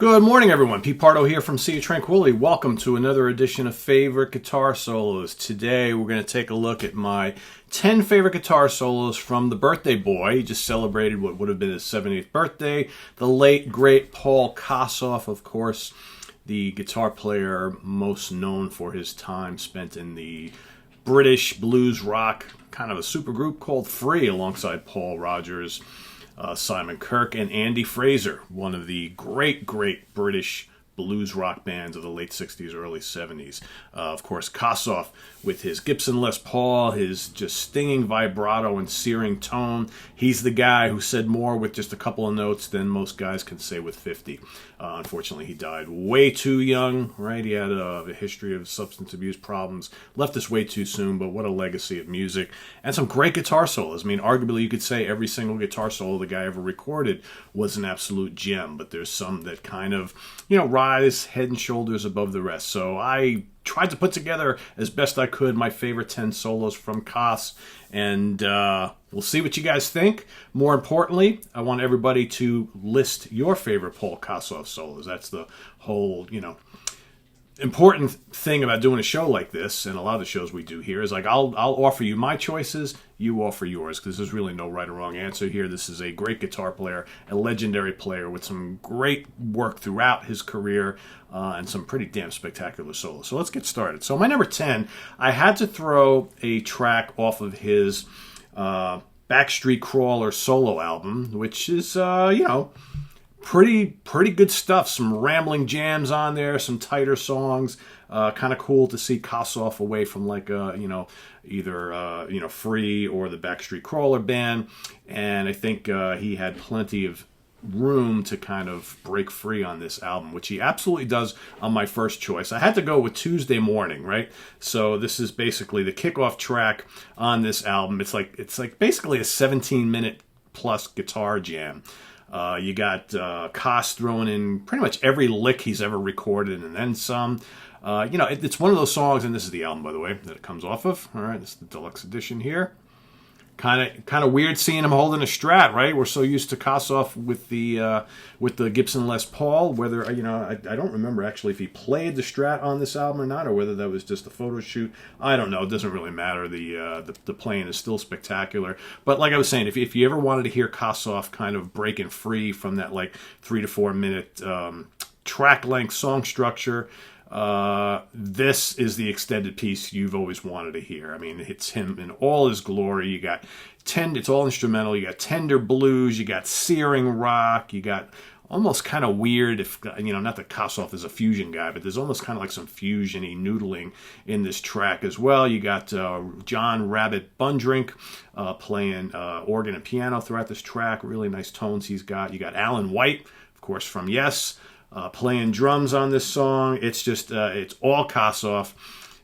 Good morning, everyone. Pete Pardo here from Sea of Tranquility. Welcome to another edition of Favorite Guitar Solos. Today, we're going to take a look at my 10 favorite guitar solos from the birthday boy. He just celebrated what would have been his 70th birthday. The late, great Paul Kossoff, of course, the guitar player most known for his time spent in the British blues rock kind of a supergroup called Free alongside Paul Rodgers, Simon Kirke, and Andy Fraser, one of the great British blues rock bands of the late 60s, early 70s. Of course, Kossoff with his Gibson Les Paul, his just stinging vibrato and searing tone. He's the guy who said more with just a couple of notes than most guys can say with 50. Unfortunately, he died way too young, right? He had a history of substance abuse problems, left us way too soon, but what a legacy of music. And some great guitar solos. I mean, arguably, you could say every single guitar solo the guy ever recorded was an absolute gem, but there's some that kind of, rise head and shoulders above the rest. So I tried to put together as best I could my favorite 10 solos from Koss, and we'll see what you guys think. More importantly, I want everybody to list your favorite Paul Kossoff solos. That's the whole, important thing about doing a show like this, and a lot of the shows we do here, is like I'll offer you my choices, you offer yours, because there's really no right or wrong answer here. This is a great guitar player, a legendary player with some great work throughout his career, and some pretty damn spectacular solos. So let's get started. So my number 10, I had to throw a track off of his Backstreet Crawler solo album, which is, pretty good stuff. Some rambling jams on there, some tighter songs. Kind of cool to see Kossoff away from either Free or the Backstreet Crawler band. And I think he had plenty of room to kind of break free on this album, which he absolutely does on my first choice. I had to go with Tuesday Morning, right? So this is basically the kickoff track on this album. It's like basically a 17-minute plus guitar jam. You got Koss throwing in pretty much every lick he's ever recorded and then some. It's one of those songs, and this is the album, by the way, that it comes off of. All right, this is the deluxe edition here. Kind of weird seeing him holding a Strat, right? We're so used to Kossoff with the Gibson Les Paul. Whether I don't remember actually if he played the Strat on this album or not, or whether that was just a photo shoot. I don't know. It doesn't really matter. The playing is still spectacular. But like I was saying, if you ever wanted to hear Kossoff kind of breaking free from that 3 to 4 minute track length song structure, this is the extended piece you've always wanted to hear. I mean, it's him in all his glory. You got it's all instrumental. You got tender blues. You got searing rock. You got almost kind of weird, not that Kossoff is a fusion guy, but there's almost kind of like some fusion-y noodling in this track as well. You got John Rabbit Bundrink playing organ and piano throughout this track. Really nice tones he's got. You got Alan White, of course, from Yes, playing drums on this song. It's just, it's all Kossoff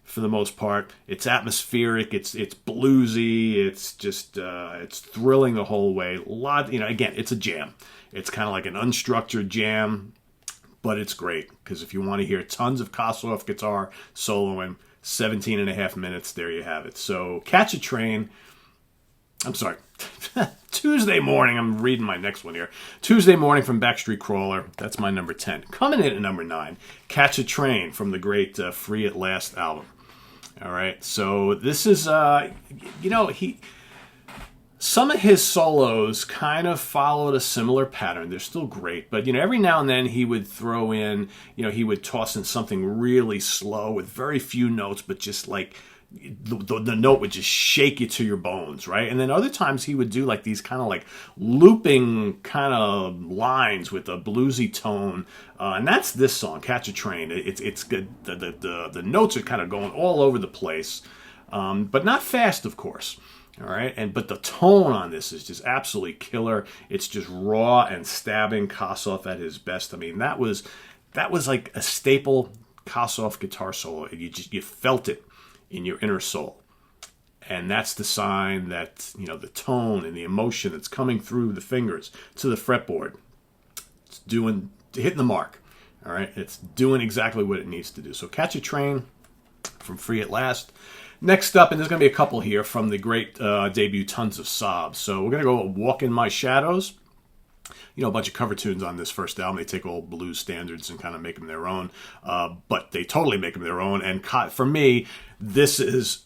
for the most part. It's atmospheric, it's bluesy, it's just, it's thrilling the whole way. Again, it's a jam. It's kind of like an unstructured jam, but it's great, because if you want to hear tons of Kossoff guitar soloing, 17 and a half minutes, there you have it. So, Tuesday Morning, I'm reading my next one here. Tuesday Morning from Backstreet Crawler, that's my number 10. Coming in at number 9, Catch a Train from the great Free at Last album. All right, so this is, some of his solos kind of followed a similar pattern. They're still great, but every now and then he would throw in, he would toss in something really slow with very few notes, but just like the note would just shake you to your bones, right? And then other times he would do like these kind of like looping kind of lines with a bluesy tone, and that's this song, Catch a Train. It's good. The notes are kind of going all over the place, but not fast, of course. All right, but the tone on this is just absolutely killer. It's just raw and stabbing, Kossoff at his best. I mean, that was like a staple Kossoff guitar solo. You felt it in your inner soul, and that's the sign that the tone and the emotion that's coming through the fingers to the fretboard, it's hitting the mark. All right, it's doing exactly what it needs to do. So, Catch a Train from Free at Last. Next up, and there's going to be a couple here from the great debut Tons of Sobs. So we're going to go Walk in My Shadows. a bunch of cover tunes on this first album. They take old blues standards and kind of make them their own, but they totally make them their own. And for me, this is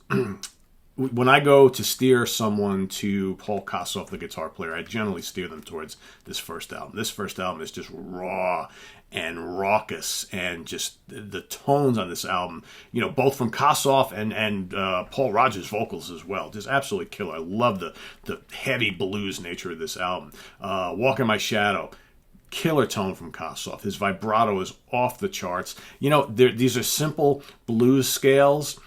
when I go to steer someone to Paul Kossoff, the guitar player, I generally steer them towards this first album. This first album is just raw and raucous, and just the tones on this album, both from Kossoff and Paul Rogers' vocals as well, just absolutely killer. I love the heavy blues nature of this album. Walk in My Shadow, killer tone from Kossoff. His vibrato is off the charts. These are simple blues scales,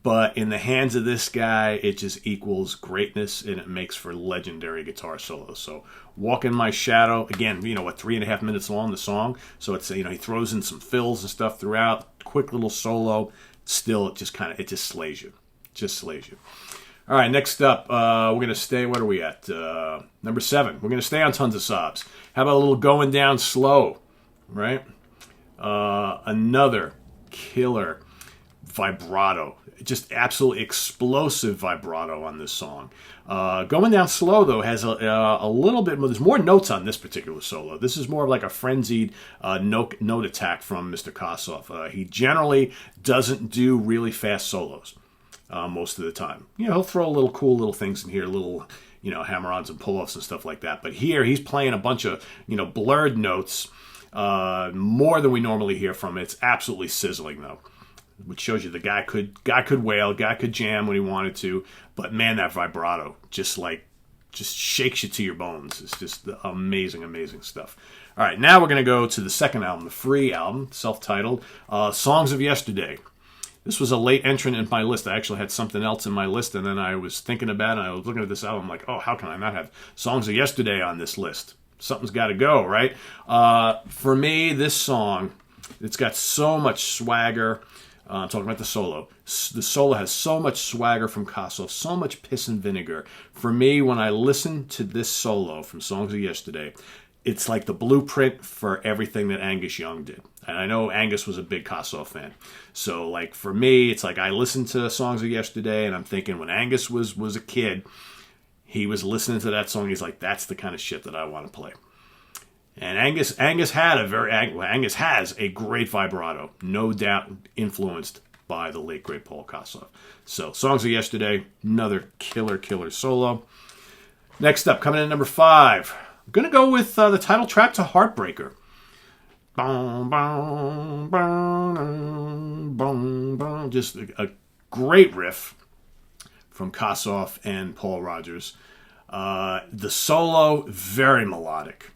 but in the hands of this guy, it just equals greatness, and it makes for legendary guitar solos. So, Walk in My Shadow, again, 3.5 minutes long, the song. So it's, he throws in some fills and stuff throughout. Quick little solo. Still, it just slays you. Just slays you. All right, next up, we're going to stay, what are we at? Number 7. We're going to stay on Tons of Sobs. How about a little Going Down Slow, right? Another killer vibrato. Just absolutely explosive vibrato on this song. Going Down Slow, though, has a little bit more. There's more notes on this particular solo. This is more of like a frenzied note attack from Mr. Kossoff. He generally doesn't do really fast solos most of the time. He'll throw cool little things in here, little hammer-ons and pull-offs and stuff like that. But here, he's playing a bunch of blurred notes, more than we normally hear from him. It's absolutely sizzling, though, which shows you the guy could wail, guy could jam when he wanted to, but man, that vibrato just shakes you to your bones. It's just amazing, amazing stuff. All right, now we're going to go to the second album, the Free album, self-titled, Songs of Yesterday. This was a late entrant in my list. I actually had something else in my list, and then I was thinking about it, and I was looking at this album, I'm like, oh, how can I not have Songs of Yesterday on this list? Something's got to go, right? For me, this song, it's got so much swagger. I'm talking about the solo. The solo has so much swagger from Kossoff, so much piss and vinegar. For me, when I listen to this solo from Songs of Yesterday, it's like the blueprint for everything that Angus Young did. And I know Angus was a big Kossoff fan. So, for me, it's like I listened to Songs of Yesterday, and I'm thinking when Angus was a kid, he was listening to that song. He's like, that's the kind of shit that I want to play. And Angus has a great vibrato, no doubt influenced by the late, great Paul Kossoff. So, Songs of Yesterday, another killer solo. Next up, coming in at number 5, I'm going to go with the title track to Heartbreaker. Just a great riff from Kossoff and Paul Rogers. The solo, very melodic.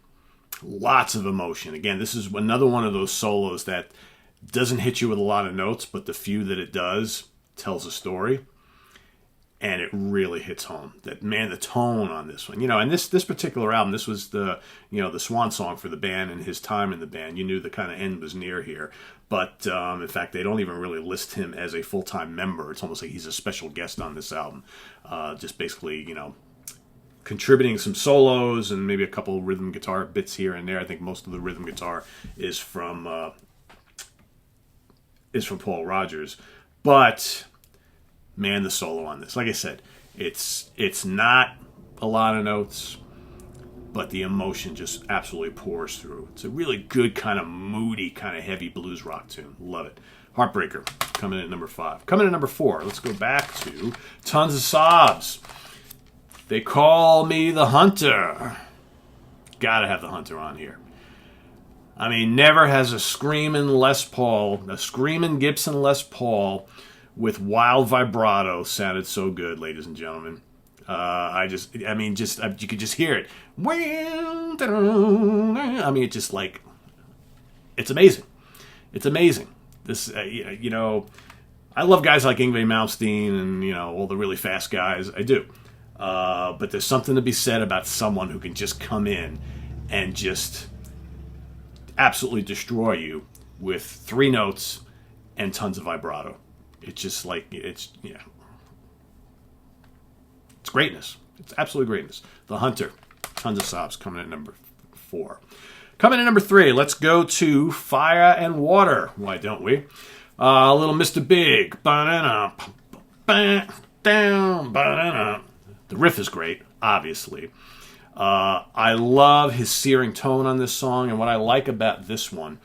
Lots of emotion. Again, this is another one of those solos that doesn't hit you with a lot of notes, but the few that it does tells a story, and it really hits home. That, man, the tone on this one, and this particular album, this was the swan song for the band and his time in the band. You knew the kind of end was near here, but in fact, they don't even really list him as a full-time member. It's almost like he's a special guest on this album, just basically, contributing some solos and maybe a couple rhythm guitar bits here and there. I think most of the rhythm guitar is from Paul Rogers, but man, the solo on this, like I said, it's not a lot of notes, but the emotion just absolutely pours through. It's a really good kind of moody, kind of heavy blues rock tune. Love it. Heartbreaker, coming in at number 5. Coming in at number 4, let's go back to Tons of Sobs. They Call Me the Hunter. Gotta have the Hunter on here. I mean, never has a screaming Gibson Les Paul with wild vibrato sounded so good, ladies and gentlemen. You could just hear it. I mean, it's just like, it's amazing. It's amazing. This, I love guys like Yngwie Malmsteen and, all the really fast guys. I do. But there's something to be said about someone who can just come in and just absolutely destroy you with 3 notes and tons of vibrato. It's just like, it's greatness. It's absolute greatness. The Hunter, Tons of Sobs, coming in at number 4. Coming in at number 3, let's go to Fire and Water. Why don't we? A little Mr. Big. The riff is great, obviously. I love his searing tone on this song, and what I like about this one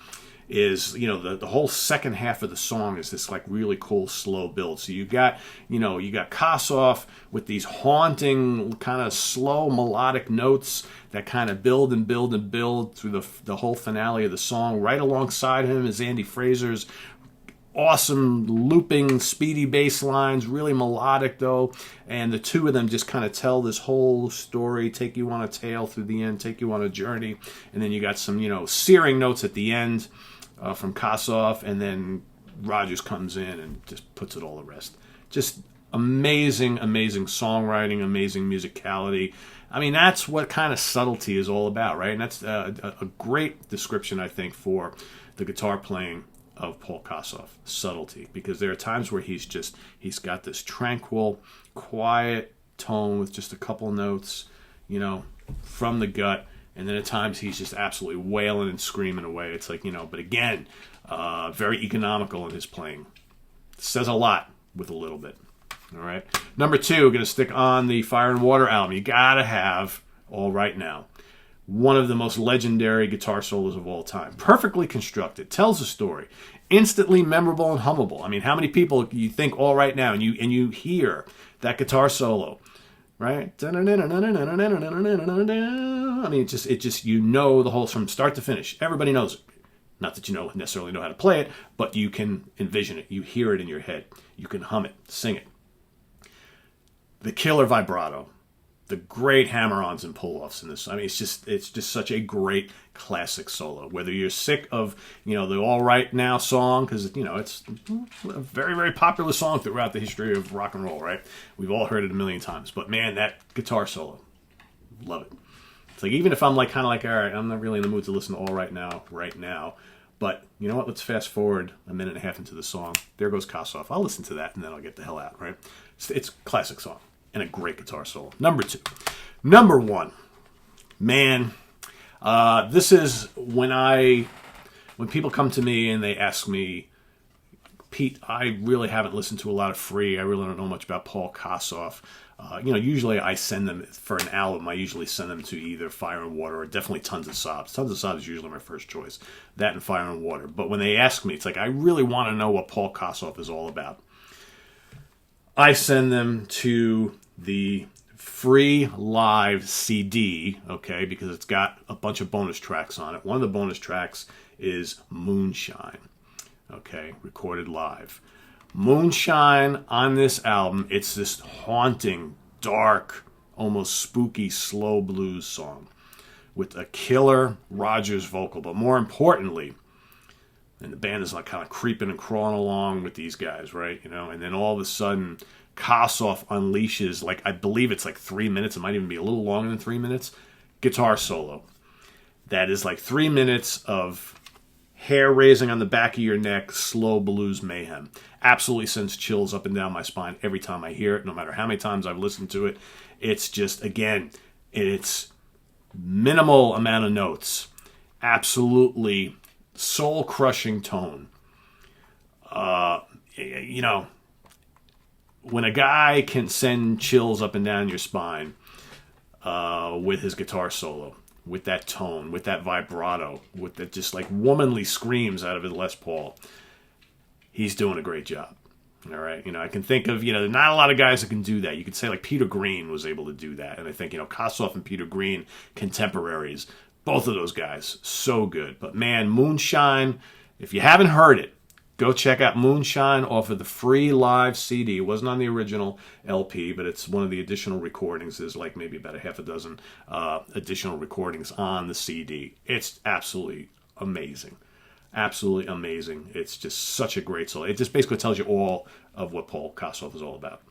is, the whole second half of the song is this like really cool slow build. So you got Kossoff with these haunting kind of slow melodic notes that kind of build and build and build through the whole finale of the song. Right alongside him is Andy Fraser's awesome looping speedy bass lines, really melodic though, and the two of them just kind of tell this whole story, take you on a tale through the end, take you on a journey. And then you got some searing notes at the end from Kossoff, and then Rogers comes in and just puts it all to rest. Just amazing songwriting, amazing musicality. I mean, that's what kind of subtlety is all about, right? And that's a great description, I think, for the guitar playing of Paul Kossoff, subtlety, because there are times where he's got this tranquil, quiet tone with just a couple notes, from the gut, and then at times he's just absolutely wailing and screaming away. It's like, but again, very economical in his playing. Says a lot with a little bit. All right. Number 2, we're going to stick on the Fire and Water album. You got to have All Right Now. One of the most legendary guitar solos of all time. Perfectly constructed. Tells a story. Instantly memorable and hummable. I mean, how many people you think All Right Now and you hear that guitar solo, right? I mean, it just the whole from start to finish. Everybody knows it. Not that you necessarily know how to play it, but you can envision it. You hear it in your head. You can hum it, sing it. The killer vibrato. The great hammer-ons and pull-offs in this. I mean, it's just such a great classic solo. Whether you're sick of, the All Right Now song, because, it's a very, very popular song throughout the history of rock and roll, right? We've all heard it a million times. But, man, that guitar solo, love it. It's like, even if I'm like kind of like, all right, I'm not really in the mood to listen to All Right Now right now, but you know what? Let's fast forward a minute and a half into the song. There goes Kossoff. I'll listen to that, and then I'll get the hell out, right? It's a classic song. And a great guitar solo. Number 2. Number 1. Man, this is when people come to me and they ask me, Pete, I really haven't listened to a lot of Free. I really don't know much about Paul Kossoff. Usually I send them, for an album, I usually send them to either Fire and Water or definitely Tons of Sobs. Tons of Sobs is usually my first choice. That and Fire and Water. But when they ask me, it's like, I really want to know what Paul Kossoff is all about. I send them to the Free Live CD, okay, because it's got a bunch of bonus tracks on it. One of the bonus tracks is Moonshine, okay, recorded live. Moonshine on this album, it's this haunting, dark, almost spooky, slow blues song with a killer Rogers vocal, but more importantly, and the band is like kind of creeping and crawling along with these guys, right? And then all of a sudden, Kossoff unleashes, like, I believe it's like 3 minutes. It might even be a little longer than 3 minutes. Guitar solo. That is like 3 minutes of hair raising on the back of your neck, slow blues mayhem. Absolutely sends chills up and down my spine every time I hear it, no matter how many times I've listened to it. It's just, again, it's minimal amount of notes. Absolutely soul-crushing tone. When a guy can send chills up and down your spine with his guitar solo, with that tone, with that vibrato, with that just like womanly screams out of his Les Paul, he's doing a great job. All right, I can think of, not a lot of guys that can do that. You could say like Peter Green was able to do that, and I think, Kossoff and Peter Green, contemporaries, both of those guys, so good. But man, Moonshine, if you haven't heard it, go check out Moonshine off of the Free Live CD. It wasn't on the original LP, but it's one of the additional recordings. There's like maybe about a half a dozen additional recordings on the CD. It's absolutely amazing. Absolutely amazing. It's just such a great solo. It just basically tells you all of what Paul Kossoff is all about.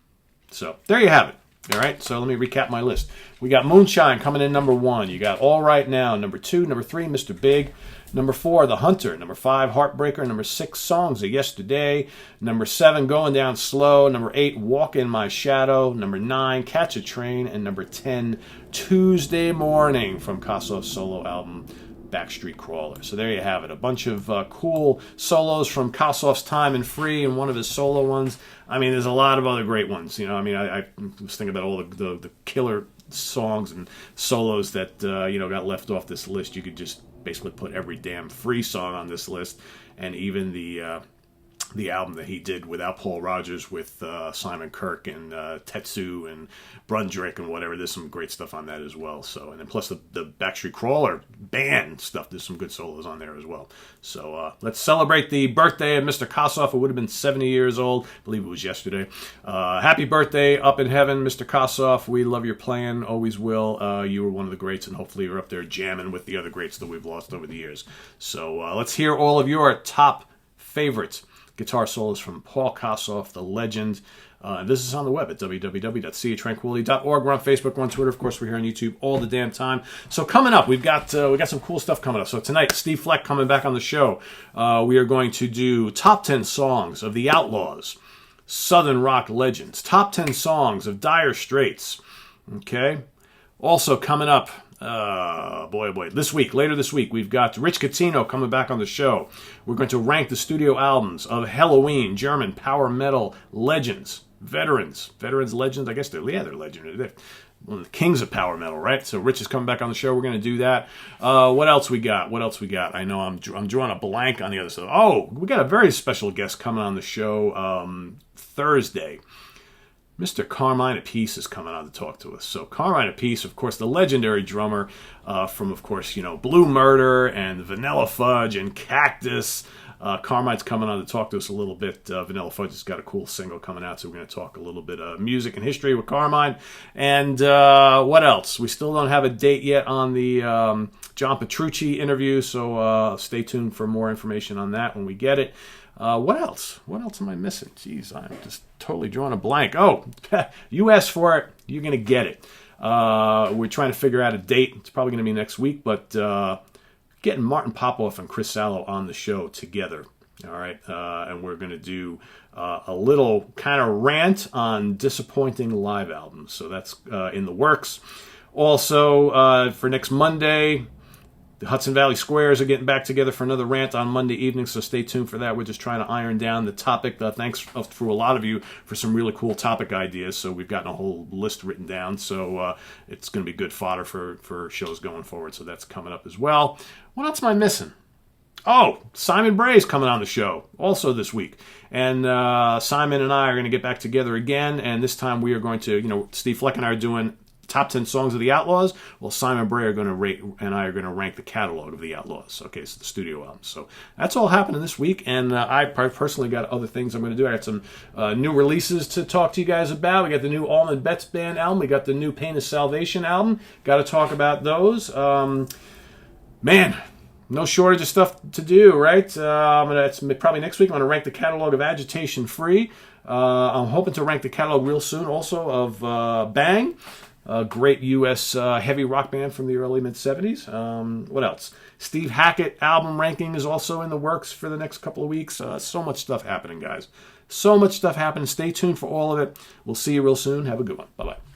So there you have it. All right, so let me recap my list. We got Moonshine coming in number 1. You got All Right Now, number 2. Number 3, Mr. Big. Number 4, The Hunter. Number 5, Heartbreaker. Number 6, Songs of Yesterday. Number 7, Going Down Slow. Number 8, Walk in My Shadow. Number 9, Catch a Train. And number 10, Tuesday Morning from Kossoff's solo album, Backstreet Crawler. So there you have it. A bunch of cool solos from Kossoff's time in Free and one of his solo ones. I mean, there's a lot of other great ones. I was thinking about all the killer songs and solos that got left off this list. You could just basically put every damn Free song on this list, and even the album that he did without Paul Rodgers with Simon Kirke and Tetsu and Brundrick and whatever. There's some great stuff on that as well. So, and then plus the Backstreet Crawler band stuff. There's some good solos on there as well. So let's celebrate the birthday of Mr. Kossoff, who would have been 70 years old. I believe it was yesterday. Happy birthday up in heaven, Mr. Kossoff. We love your playing. Always will. You were one of the greats, and hopefully you're up there jamming with the other greats that we've lost over the years. So let's hear all of your top favorites. Guitar solos from Paul Kossoff, the legend. This is on the web at www.seatranquility.org. We're on Facebook, we're on Twitter. Of course, we're here on YouTube all the damn time. So coming up, we got some cool stuff coming up. So tonight, Steve Fleck coming back on the show. We are going to do top 10 songs of the Outlaws, Southern rock legends. Top 10 songs of Dire Straits. Okay. Also coming up, later this week, we've got Rich Catino coming back on the show. We're going to rank the studio albums of Halloween, German power metal legends, veterans, legends. I guess they're legendary. They're one of the kings of power metal, right? So Rich is coming back on the show. We're going to do that. What else we got? I know I'm drawing a blank on the other side. Oh, we got a very special guest coming on the show Thursday. Mr. Carmine Appice is coming on to talk to us. So Carmine Appice, of course, the legendary drummer from, of course, Blue Murder and Vanilla Fudge and Cactus. Carmine's coming on to talk to us a little bit. Vanilla Fudge has got a cool single coming out, so we're going to talk a little bit of music and history with Carmine. And what else? We still don't have a date yet on the John Petrucci interview, so stay tuned for more information on that when we get it. What else? What else am I missing? Jeez, I'm just totally drawing a blank. Oh, you asked for it. You're going to get it. We're trying to figure out a date. It's probably going to be next week, but getting Martin Popoff and Chris Sallow on the show together. All right. And we're going to do a little kind of rant on disappointing live albums. So that's in the works. Also, for next Monday, the Hudson Valley Squares are getting back together for another rant on Monday evening, so stay tuned for that. We're just trying to iron down the topic. Thanks for a lot of you for some really cool topic ideas. So we've gotten a whole list written down, so it's going to be good fodder for shows going forward. So that's coming up as well. What else am I missing? Oh, Simon Bray's coming on the show also this week. And Simon and I are going to get back together again, and this time we are going to, Steve Fleck and I are doing top 10 songs of the Outlaws. Well, Simon Bray and I are going to rank the catalog of the Outlaws. Okay, so the studio albums. So that's all happening this week, and I personally got other things I'm going to do. I got some new releases to talk to you guys about. We got the new Allman Betts Band album. We got the new Pain of Salvation album. Got to talk about those. Man, no shortage of stuff to do, right? It's probably next week. I'm going to rank the catalog of Agitation Free. I'm hoping to rank the catalog real soon also of Bang, a great U.S. heavy rock band from the early mid-'70s. What else? Steve Hackett album ranking is also in the works for the next couple of weeks. So much stuff happening, guys. So much stuff happening. Stay tuned for all of it. We'll see you real soon. Have a good one. Bye-bye.